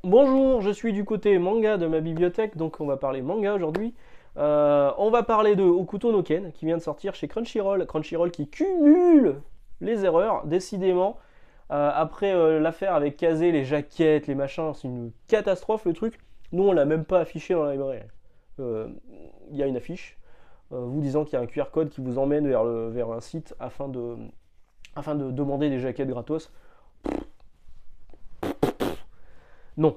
Bonjour, je suis du côté manga de ma bibliothèque, donc on va parler manga aujourd'hui. On va parler de Hokuto no Ken, qui vient de sortir chez Crunchyroll. Crunchyroll qui cumule les erreurs, décidément. Après l'affaire avec Kazé, les jaquettes, les machins, c'est une catastrophe le truc. Nous, on l'a même pas affiché dans la librairie. Il y a une affiche vous disant qu'il y a un QR code qui vous emmène vers un site afin de demander des jaquettes gratos. Non,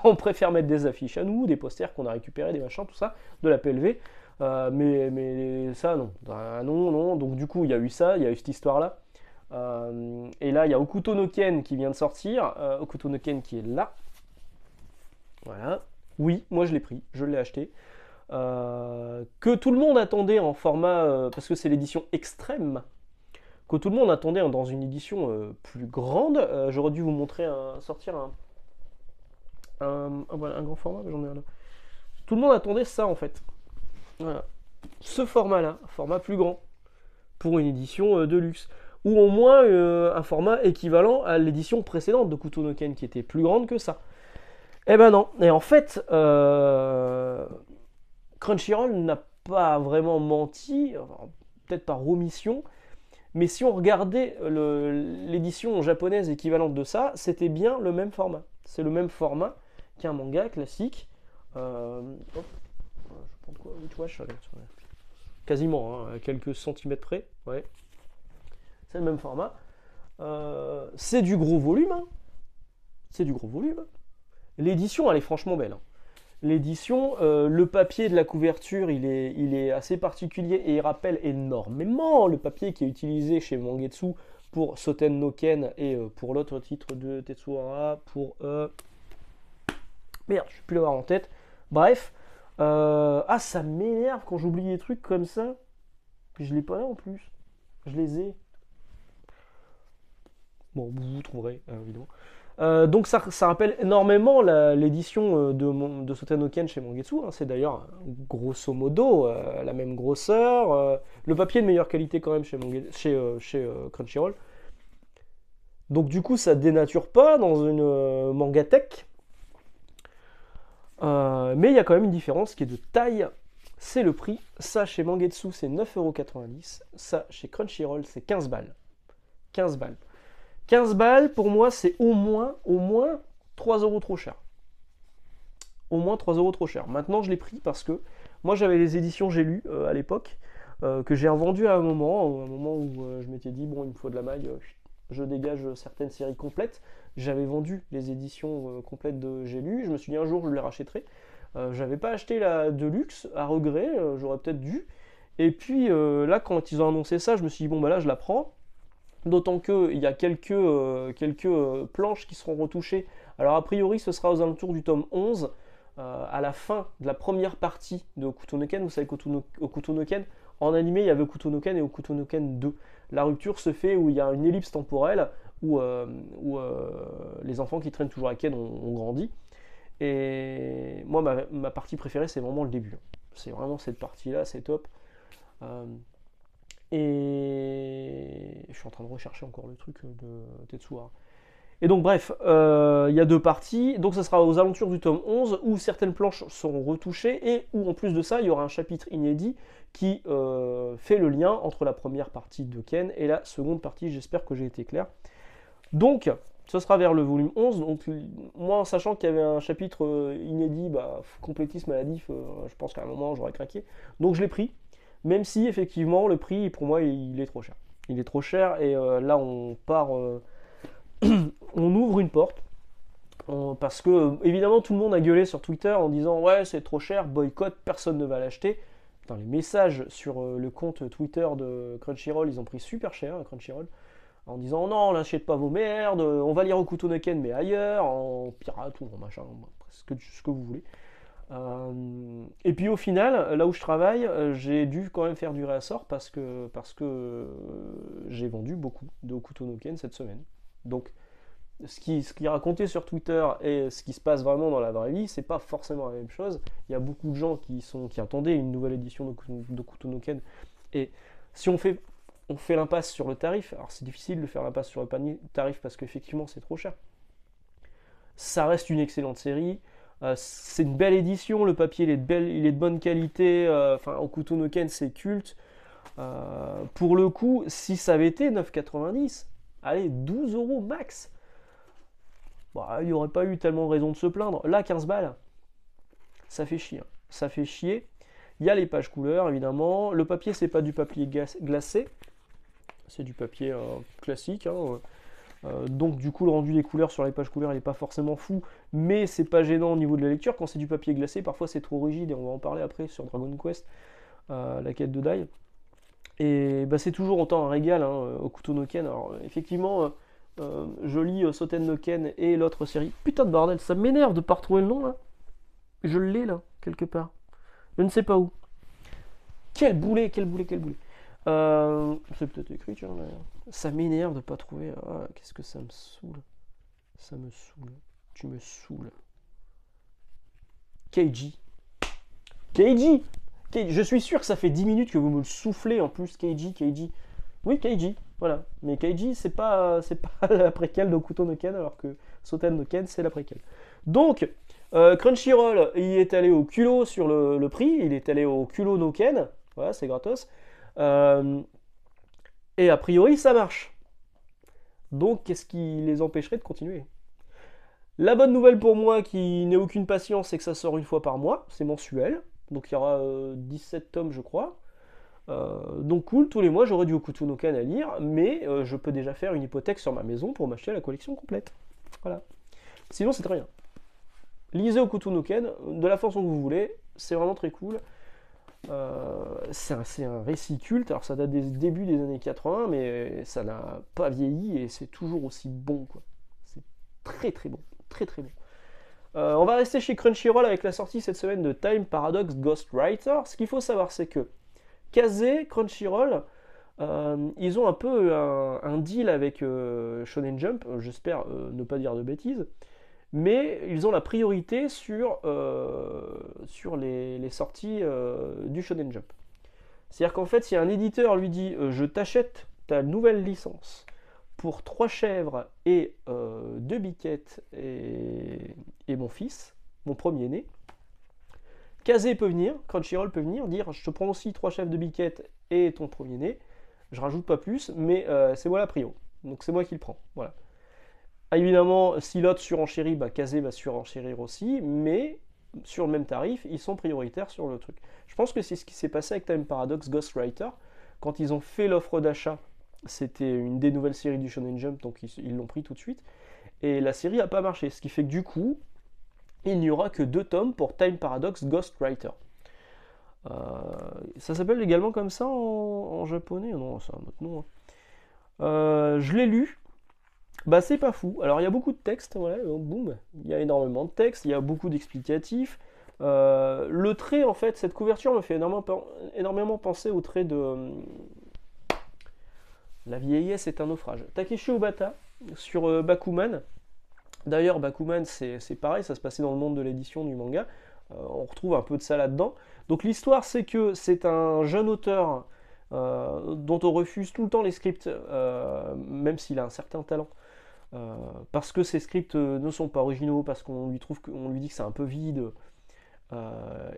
on préfère mettre des affiches à nous, des posters qu'on a récupérés, des machins, tout ça, de la PLV. Mais ça, non. Non, non. Donc, du coup, il y a eu ça, il y a eu cette histoire-là. Et là, il y a Hokuto no Ken qui vient de sortir. Hokuto no Ken qui est là. Voilà. Oui, moi je l'ai pris, je l'ai acheté. Que tout le monde attendait en format. Parce que c'est l'édition extrême. Que tout le monde attendait dans une édition plus grande. J'aurais dû vous montrer sortir voilà, un grand format, mais j'en ai un là. Tout le monde attendait ça en fait. Voilà. Ce format-là, format plus grand, pour une édition de luxe. Ou au moins un format équivalent à l'édition précédente de Hokuto no Ken, qui était plus grande que ça. Eh ben non. Et en fait, Crunchyroll n'a pas vraiment menti, enfin, peut-être par omission, mais si on regardait l'édition japonaise équivalente de ça, c'était bien le même format. C'est le même format qu'un manga classique. Hop, je vais prendre quoi? Tu vois, quasiment, hein, à quelques centimètres près. Ouais. C'est le même format. C'est du gros volume. Hein. C'est du gros volume. L'édition, elle est franchement belle. Hein. L'édition, le papier de la couverture, il est assez particulier et il rappelle énormément le papier qui est utilisé chez Mangetsu pour Soten no Ken et pour l'autre titre de Tetsuhara, pour... Merde, je ne vais plus l'avoir en tête. Bref, ça m'énerve quand j'oublie des trucs comme ça. Puis je l'ai pas là en plus. Je les ai. Bon, vous trouverez, évidemment. Donc ça rappelle énormément l'édition de Soten no Ken chez Mangetsu. Hein. C'est d'ailleurs grosso modo la même grosseur. Le papier de meilleure qualité quand même chez Crunchyroll. Donc du coup ça dénature pas dans une mangatech. Mais il y a quand même une différence qui est de taille. C'est le prix. Ça chez Mangetsu c'est 9,90€. Ça chez Crunchyroll c'est 15 balles. 15 balles. 15 balles, pour moi, c'est au moins 3 euros trop cher. Au moins 3 euros trop cher. Maintenant, je l'ai pris parce que moi, j'avais les éditions J'ai lu à l'époque, que j'ai revendues à un moment où je m'étais dit, bon, il me faut de la maille, je dégage certaines séries complètes. J'avais vendu les éditions complètes de J'ai lu. Je me suis dit, un jour, je les rachèterai. J'avais pas acheté la Deluxe, à regret, j'aurais peut-être dû. Et puis là, quand ils ont annoncé ça, je me suis dit, bon, bah là, je la prends. D'autant qu'il y a quelques planches qui seront retouchées. Alors a priori ce sera aux alentours du tome 11, à la fin de la première partie de Hokuto no Ken. Vous savez qu'Hokuto no Ken, en animé il y avait Hokuto no Ken et Hokuto no Ken 2. La rupture se fait où il y a une ellipse temporelle, où les enfants qui traînent toujours à Ken ont grandi. Et moi ma partie préférée c'est vraiment le début. C'est vraiment cette partie-là, c'est top. Euh, et je suis en train de rechercher encore le truc de Tetsuhara. Et donc bref, il y a deux parties. Donc ça sera aux alentours du tome 11 où certaines planches seront retouchées et où en plus de ça, il y aura un chapitre inédit qui fait le lien entre la première partie de Ken et la seconde partie. J'espère que j'ai été clair. Donc ce sera vers le volume 11. Donc moi en sachant qu'il y avait un chapitre inédit, complétisme maladif, je pense qu'à un moment j'aurais craqué. Donc je l'ai pris. Même si effectivement le prix pour moi il est trop cher. Il est trop cher et là on part, on ouvre une porte parce que évidemment tout le monde a gueulé sur Twitter en disant ouais c'est trop cher, boycott, personne ne va l'acheter. Putain, les messages sur le compte Twitter de Crunchyroll ils ont pris super cher Crunchyroll en disant non n'achète pas vos merdes, on va lire Hokuto no Ken mais ailleurs, en pirate ou en machin, ce que vous voulez. Et puis au final, là où je travaille, j'ai dû quand même faire du réassort parce que j'ai vendu beaucoup de Hokuto no Ken cette semaine. Donc ce qui est raconté sur Twitter et ce qui se passe vraiment dans la vraie vie, c'est pas forcément la même chose. Il y a beaucoup de gens qui attendaient une nouvelle édition d'Hokuto no Ken. Et si on fait l'impasse sur le tarif, alors c'est difficile de faire l'impasse sur le tarif parce qu'effectivement c'est trop cher. Ça reste une excellente série. C'est une belle édition, le papier il est de bonne qualité. Enfin, Hokuto no Ken, c'est culte. Pour le coup, si ça avait été 9,90, allez, 12 euros max, bah, il n'y aurait pas eu tellement raison de se plaindre. Là, 15 balles, ça fait chier. Ça fait chier. Il y a les pages couleurs, évidemment. Le papier, c'est pas du papier glacé, c'est du papier classique. Donc, du coup, le rendu des couleurs sur les pages couleurs, il n'est pas forcément fou, mais c'est pas gênant au niveau de la lecture. Quand c'est du papier glacé, parfois c'est trop rigide, et on va en parler après sur Dragon Quest, la quête de Dai. Et bah, c'est toujours autant un régal, Hokuto no Ken. Alors, effectivement, je lis Soten no Ken et l'autre série. Putain de bordel, ça m'énerve de pas retrouver le nom là. Je l'ai là, quelque part. Je ne sais pas où. Quel boulet, quel boulet, quel boulet. C'est peut-être écrit, tiens. Ça m'énerve de pas trouver. Ah, qu'est-ce que ça me saoule. Ça me saoule. Tu me saoules. Keiji. Keiji. Je suis sûr que ça fait 10 minutes que vous me le soufflez en plus. Keiji. Oui, Keiji. Voilà. Mais Keiji, c'est pas la préquelle d'Hokuto no Ken, alors que Soten no Ken, c'est la préquelle. Donc, Crunchyroll, il est allé au culot sur le prix. Il est allé au culot no Ken. Voilà, c'est gratos. Et a priori, ça marche. Donc, qu'est-ce qui les empêcherait de continuer? La bonne nouvelle pour moi, qui n'ai aucune patience, c'est que ça sort une fois par mois. C'est mensuel. Donc, il y aura 17 tomes, je crois. Donc cool, tous les mois j'aurai du Hokuto no Ken à lire, mais je peux déjà faire une hypothèque sur ma maison pour m'acheter la collection complète. Voilà. Sinon c'est très bien. Lisez Hokuto no Ken de la façon que vous voulez, c'est vraiment très cool. C'est un récit culte, alors ça date des débuts des années 80, mais ça n'a pas vieilli et c'est toujours aussi bon, quoi. C'est très très bon, très très bon. On va rester chez Crunchyroll avec la sortie cette semaine de Time Paradox Ghostwriter. Ce qu'il faut savoir, c'est que Kazé, Crunchyroll, ils ont un peu un deal avec Shonen Jump, j'espère ne pas dire de bêtises, mais ils ont la priorité sur les sorties du Shonen Jump. C'est-à-dire qu'en fait, si un éditeur lui dit je t'achète ta nouvelle licence pour 3 chèvres et 2 biquettes et mon fils, mon premier-né, Kazé peut venir, Crunchyroll peut venir, dire je te prends aussi 3 chèvres de biquettes et ton premier-né, je rajoute pas plus, mais c'est moi la prio, donc c'est moi qui le prends, voilà. Évidemment, si l'autre surenchérit, bah, Kazé va surenchérir aussi, mais sur le même tarif, ils sont prioritaires sur le truc. Je pense que c'est ce qui s'est passé avec Time Paradox Ghostwriter. Quand ils ont fait l'offre d'achat, c'était une des nouvelles séries du Shonen Jump, donc ils l'ont pris tout de suite. Et la série n'a pas marché, ce qui fait que du coup, il n'y aura que 2 tomes pour Time Paradox Ghostwriter. Ça s'appelle également comme ça en japonais? Non, c'est un autre nom. Je l'ai lu. Bah c'est pas fou. Alors il y a beaucoup de textes, voilà, boum, il y a énormément de textes, il y a beaucoup d'explicatifs. Le trait, en fait, cette couverture me fait énormément penser au trait de La vieillesse est un naufrage. Takeshi Obata sur Bakuman. D'ailleurs, Bakuman, c'est pareil, ça se passait dans le monde de l'édition du manga. On retrouve un peu de ça là-dedans. Donc l'histoire, c'est que c'est un jeune auteur dont on refuse tout le temps les scripts, même s'il a un certain talent. Parce que ces scripts ne sont pas originaux, parce qu'on lui dit que c'est un peu vide.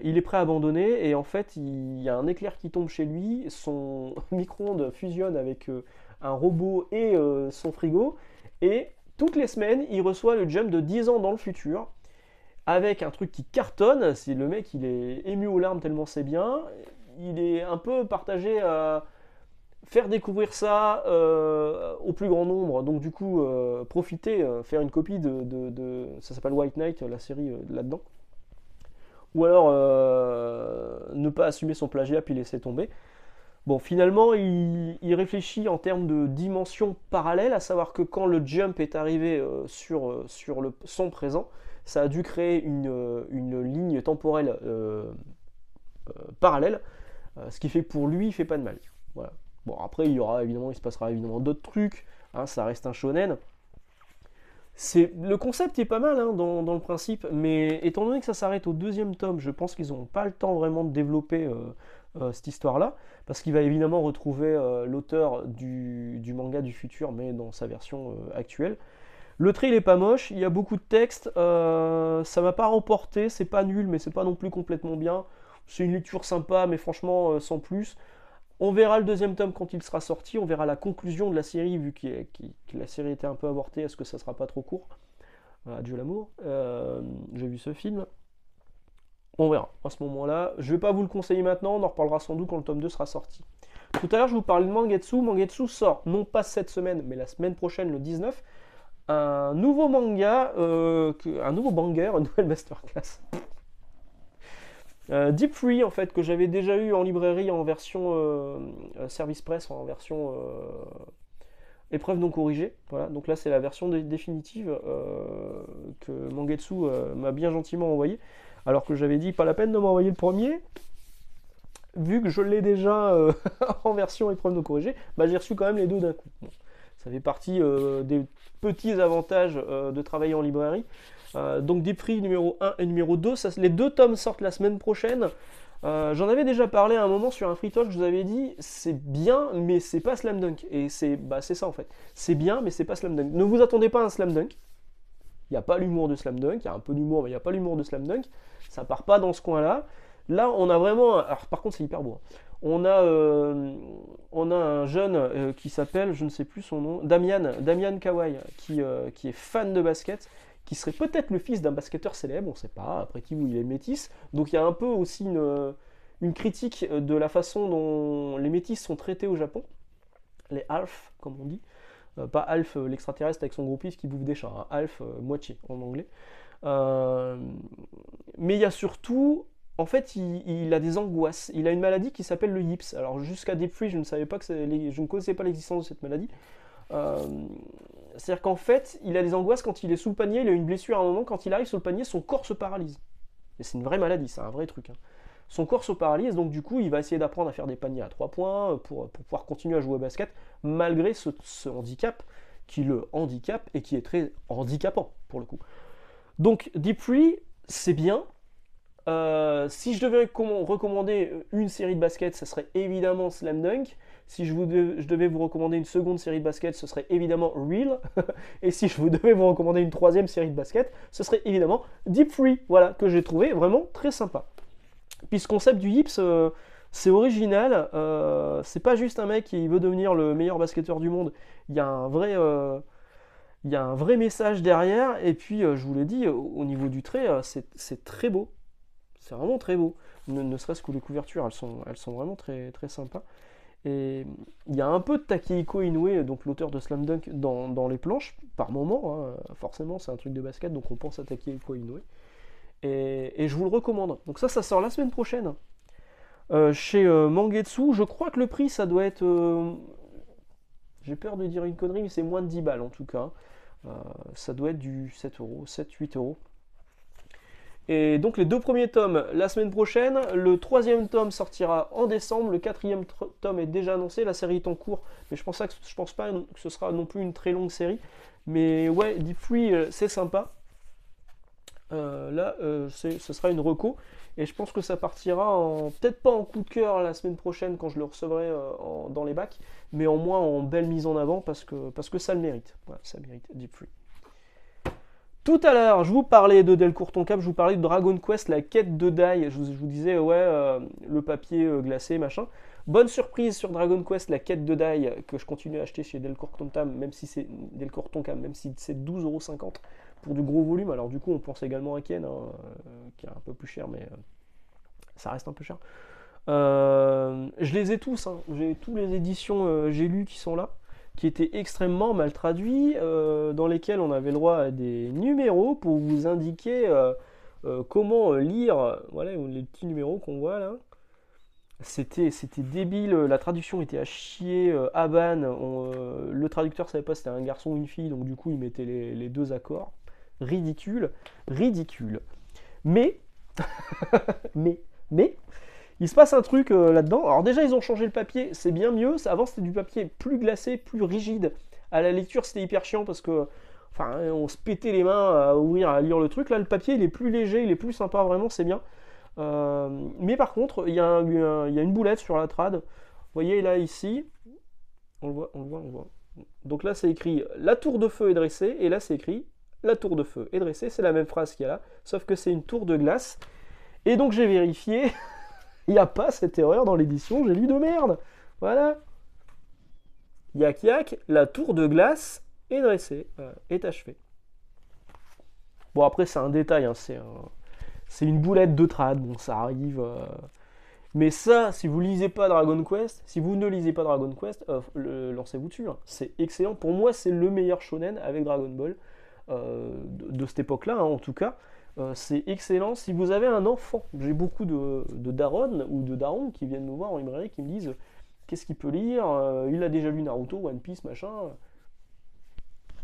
Il est prêt à abandonner et en fait il y a un éclair qui tombe chez lui, son micro-ondes fusionne avec un robot et son frigo, et toutes les semaines il reçoit le jump de 10 ans dans le futur avec un truc qui cartonne. Si le mec il est ému aux larmes tellement c'est bien, il est un peu partagé à faire découvrir ça au plus grand nombre, donc du coup profiter, faire une copie ça s'appelle White Knight, la série là-dedans, ou alors ne pas assumer son plagiat puis laisser tomber. Bon, finalement, il réfléchit en termes de dimension parallèle, à savoir que quand le jump est arrivé sur son présent, ça a dû créer une ligne temporelle parallèle, ce qui fait que pour lui, il fait pas de mal. Voilà. Bon, après, il se passera évidemment d'autres trucs, hein, ça reste un shonen. Le concept est pas mal dans le principe, mais étant donné que ça s'arrête au 2e tome, je pense qu'ils n'auront pas le temps vraiment de développer cette histoire-là, parce qu'il va évidemment retrouver l'auteur du manga du futur, mais dans sa version actuelle. Le trait il est pas moche, il y a beaucoup de texte, ça m'a pas remporté, c'est pas nul mais c'est pas non plus complètement bien. C'est une lecture sympa mais franchement sans plus. On verra le deuxième tome quand il sera sorti, on verra la conclusion de la série vu que la série était un peu avortée, est-ce que ça sera pas trop court? Adieu l'amour, j'ai vu ce film. On verra à ce moment-là. Je vais pas vous le conseiller maintenant, on en reparlera sans doute quand le tome 2 sera sorti. Tout à l'heure je vous parlais de Mangetsu, Mangetsu sort non pas cette semaine mais la semaine prochaine le 19. Un nouveau manga, un nouveau banger, une nouvelle masterclass. Deep Free en fait que j'avais déjà eu en librairie en version service presse, en version épreuve non corrigée. Voilà, donc là c'est la version définitive que Mangetsu m'a bien gentiment envoyé. Alors que j'avais dit pas la peine de m'envoyer le premier, vu que je l'ai déjà en version épreuve non corrigée, bah, j'ai reçu quand même les deux d'un coup. Bon, ça fait partie des petits avantages de travailler en librairie. Donc Deep Free numéro 1 et numéro 2, les deux tomes sortent la semaine prochaine. J'en avais déjà parlé à un moment sur un free talk, je vous avais dit c'est bien mais c'est pas Slam Dunk. Et c'est ça en fait. C'est bien mais c'est pas Slam Dunk. Ne vous attendez pas à un Slam Dunk. Il n'y a pas l'humour de Slam Dunk, il y a un peu d'humour mais il n'y a pas l'humour de Slam Dunk. Ça part pas dans ce coin-là. Là on a vraiment... Alors par contre c'est hyper beau. On a un jeune qui s'appelle, je ne sais plus son nom, Damian Kawai, qui est fan de basket, qui serait peut-être le fils d'un basketteur célèbre, on ne sait pas, après qui il est métis. Donc il y a un peu aussi une critique de la façon dont les métis sont traités au Japon, les Alf, comme on dit. Pas Alf l'extraterrestre avec son gros pif qui bouffe des chats, hein. Alf moitié en anglais. Mais il y a surtout... En fait, il a des angoisses. Il a une maladie qui s'appelle le yips. Alors jusqu'à Deep Free, je ne connaissais pas l'existence de cette maladie. C'est-à-dire qu'en fait, il a des angoisses quand il est sous le panier. Il a une blessure à un moment. Quand il arrive sous le panier, son corps se paralyse. Et c'est une vraie maladie, c'est un vrai truc. Hein. Son corps se paralyse, donc du coup, il va essayer d'apprendre à faire des paniers à 3 points pour pouvoir continuer à jouer au basket, malgré ce handicap qui le handicape et qui est très handicapant pour le coup. Donc Deep Free, c'est bien. Si je devais recommander une série de basket, ce serait évidemment Slam Dunk. Si je devais vous recommander une seconde série de basket, ce serait évidemment Real. Et si je devais vous recommander une troisième série de basket, ce serait évidemment Deep Free. Voilà, que j'ai trouvé vraiment très sympa. Puis ce concept du Yips, c'est original. C'est pas juste un mec qui veut devenir le meilleur basketteur du monde. Il y a un vrai message derrière. Et puis, je vous l'ai dit, au niveau du trait, c'est très beau. C'est vraiment très beau. Ne serait-ce que les couvertures, elles sont vraiment très, très sympas. Et il y a un peu de Takehiko Inoue, donc l'auteur de Slam Dunk, dans les planches, par moment. Hein. Forcément, c'est un truc de basket, donc on pense à Takehiko Inoue. Et je vous le recommande. Donc ça sort la semaine prochaine. Chez Mangetsu, je crois que le prix, ça doit être... j'ai peur de dire une connerie, mais c'est moins de 10 balles en tout cas. Ça doit être du 7 euros, 7-8 euros. Et donc les deux premiers tomes la semaine prochaine, le troisième tome sortira en décembre, le quatrième tome est déjà annoncé, la série est en cours, mais je pense pas que ce sera non plus une très longue série. Mais ouais, Deep Free, c'est sympa. Ce sera une reco, et je pense que ça partira peut-être pas en coup de cœur la semaine prochaine quand je le recevrai dans les bacs, mais au moins en belle mise en avant parce que ça le mérite. Voilà, ça mérite Deep Free. Tout à l'heure, je vous parlais de Delcourt Tonkam, je vous parlais de Dragon Quest, la quête de Dai. Je vous disais, ouais, le papier glacé, machin. Bonne surprise sur Dragon Quest, la quête de Dai, que je continue à acheter chez Delcourt Tonkam, même si c'est 12,50€ pour du gros volume. Alors du coup, on pense également à Ken, qui est un peu plus cher, mais ça reste un peu cher. Je les ai tous, hein. J'ai tous les éditions J'ai lu qui sont là, qui étaient extrêmement mal traduits, dans lesquels on avait le droit à des numéros pour vous indiquer comment lire, voilà les petits numéros qu'on voit là. C'était débile, la traduction était à chier, Aban, le traducteur savait pas si c'était un garçon ou une fille, donc du coup il mettait les deux accords. Ridicule, ridicule. Mais, mais, il se passe un truc là-dedans. Alors déjà, ils ont changé le papier, c'est bien mieux. Avant, c'était du papier plus glacé, plus rigide. À la lecture, c'était hyper chiant parce que, enfin, on se pétait les mains à ouvrir, à lire le truc. Là, le papier, il est plus léger, il est plus sympa, vraiment, c'est bien. Mais par contre, il y a une boulette sur la trad. Vous voyez là, ici, on le voit. Donc là, c'est écrit la tour de feu est dressée, et là, c'est écrit la tour de feu est dressée. C'est la même phrase qu'il y a là, sauf que c'est une tour de glace. Et donc, j'ai vérifié, il n'y a pas cette erreur dans l'édition, j'ai lu de merde. Voilà. Yak yak, la tour de glace est dressée, est achevée. Bon, après, c'est un détail, hein, c'est une boulette de trad, bon, ça arrive. Mais ça, si vous lisez pas Dragon Quest, si vous ne lisez pas Dragon Quest, lancez-vous dessus. Hein. C'est excellent. Pour moi, c'est le meilleur shonen avec Dragon Ball de cette époque-là, hein, en tout cas. C'est excellent. Si vous avez un enfant, j'ai beaucoup de darons ou de darons qui viennent nous voir en librairie qui me disent qu'est-ce qu'il peut lire, il a déjà lu Naruto, One Piece, machin.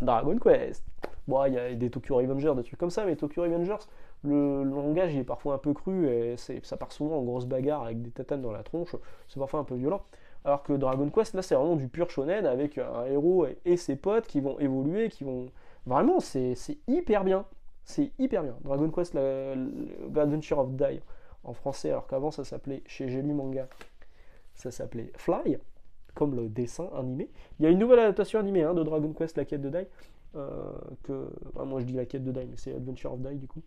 Dragon Quest. Bon, il y a des Tokyo Revengers, des trucs comme ça, mais Tokyo Revengers, le langage il est parfois un peu cru et ça part souvent en grosse bagarre avec des tatanes dans la tronche, c'est parfois un peu violent. Alors que Dragon Quest, là c'est vraiment du pur shonen avec un héros et ses potes qui vont évoluer, qui vont. Vraiment, c'est hyper bien. C'est hyper bien. Dragon Quest, l'Adventure of Dai en français, alors qu'avant ça s'appelait, chez J'ai lu manga, ça s'appelait Fly, comme le dessin animé. Il y a une nouvelle adaptation animée hein, de Dragon Quest, la quête de Dai. Moi je dis la quête de Dai, mais c'est Adventure of Dai du coup.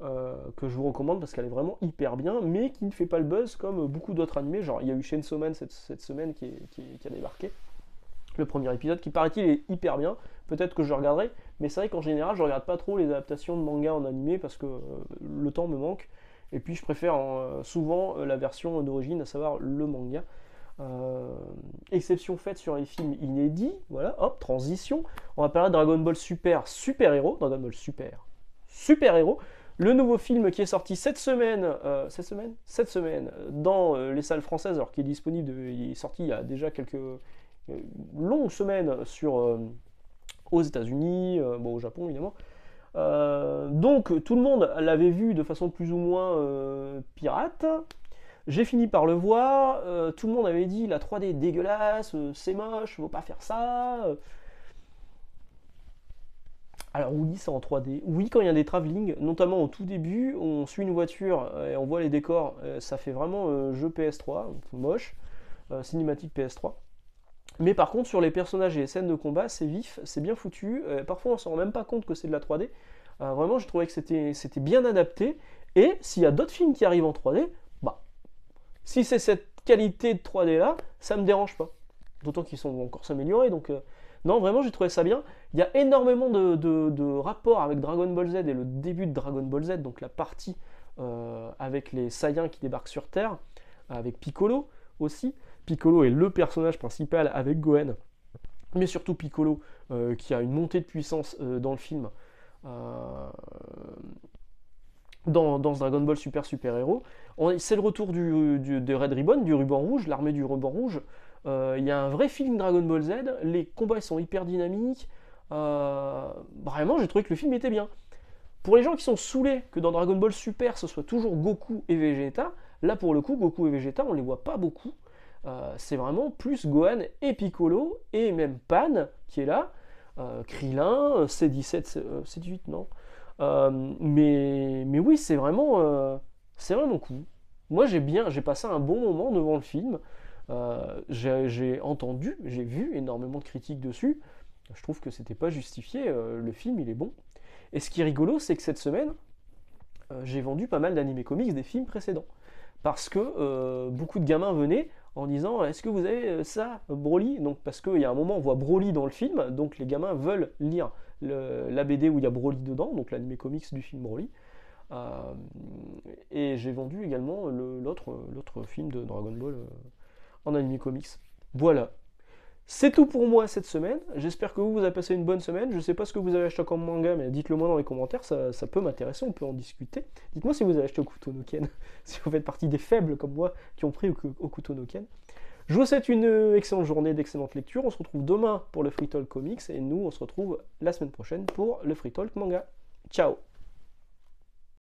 Que je vous recommande parce qu'elle est vraiment hyper bien, mais qui ne fait pas le buzz comme beaucoup d'autres animés. Genre, il y a eu Chainsaw Man cette semaine qui a débarqué. Le premier épisode qui, paraît-il, est hyper bien. Peut-être que je regarderai, mais c'est vrai qu'en général, je regarde pas trop les adaptations de manga en animé parce que le temps me manque. Et puis, je préfère souvent la version d'origine, à savoir le manga. Exception faite sur les films inédits. Voilà, hop, transition. On va parler de Dragon Ball Super Héros. Dragon Ball Super Héros. Le nouveau film qui est sorti cette semaine dans les salles françaises, alors qu'il est disponible, il est sorti il y a déjà quelques longues semaines aux États-Unis, au Japon évidemment. Donc tout le monde l'avait vu de façon plus ou moins pirate. J'ai fini par le voir. Tout le monde avait dit la 3D est dégueulasse, c'est moche, faut pas faire ça. Alors oui, c'est en 3D. Oui, quand il y a des travelling, notamment au tout début, on suit une voiture et on voit les décors, ça fait vraiment jeu PS3, moche, cinématique PS3. Mais par contre, sur les personnages et les scènes de combat, c'est vif, c'est bien foutu. Parfois, on ne se rend même pas compte que c'est de la 3D. Vraiment, j'ai trouvé que c'était bien adapté. Et s'il y a d'autres films qui arrivent en 3D, bah, si c'est cette qualité de 3D là, ça me dérange pas. D'autant qu'ils sont encore s'améliorer, donc... Non, vraiment, j'ai trouvé ça bien. Il y a énormément de rapports avec Dragon Ball Z et le début de Dragon Ball Z, donc la partie avec les Saiyans qui débarquent sur Terre, avec Piccolo aussi. Piccolo est le personnage principal avec Gohan, mais surtout Piccolo qui a une montée de puissance dans le film, dans ce Dragon Ball Super Héros. C'est le retour de Red Ribbon, du ruban rouge, l'armée du ruban rouge. Il y a un vrai feeling Dragon Ball Z, les combats sont hyper dynamiques, vraiment j'ai trouvé que le film était bien. Pour les gens qui sont saoulés que dans Dragon Ball Super ce soit toujours Goku et Vegeta, là pour le coup Goku et Vegeta on les voit pas beaucoup, c'est vraiment plus Gohan et Piccolo et même Pan qui est là, Krillin, C17, C18 non, mais oui c'est vraiment cool. Moi j'ai passé un bon moment devant le film. J'ai entendu, j'ai vu énormément de critiques dessus. Je trouve que c'était pas justifié. Le film, il est bon. Et ce qui est rigolo, c'est que cette semaine, j'ai vendu pas mal d'animés comics des films précédents. Parce que beaucoup de gamins venaient en disant est-ce que vous avez ça, Broly? Donc, parce qu'il y a un moment, on voit Broly dans le film, donc les gamins veulent lire la BD où il y a Broly dedans, donc l'animé comics du film Broly. Et j'ai vendu également l'autre film de Dragon Ball. En anime comics. Voilà. C'est tout pour moi cette semaine. J'espère que vous avez passé une bonne semaine. Je ne sais pas ce que vous avez acheté comme manga, mais dites-le moi dans les commentaires, ça peut m'intéresser, on peut en discuter. Dites-moi si vous avez acheté Hokuto no Ken, si vous faites partie des faibles comme moi qui ont pris Hokuto no Ken. Je vous souhaite une excellente journée, d'excellente lecture. On se retrouve demain pour le Free Talk Comics et nous on se retrouve la semaine prochaine pour le Free Talk Manga. Ciao!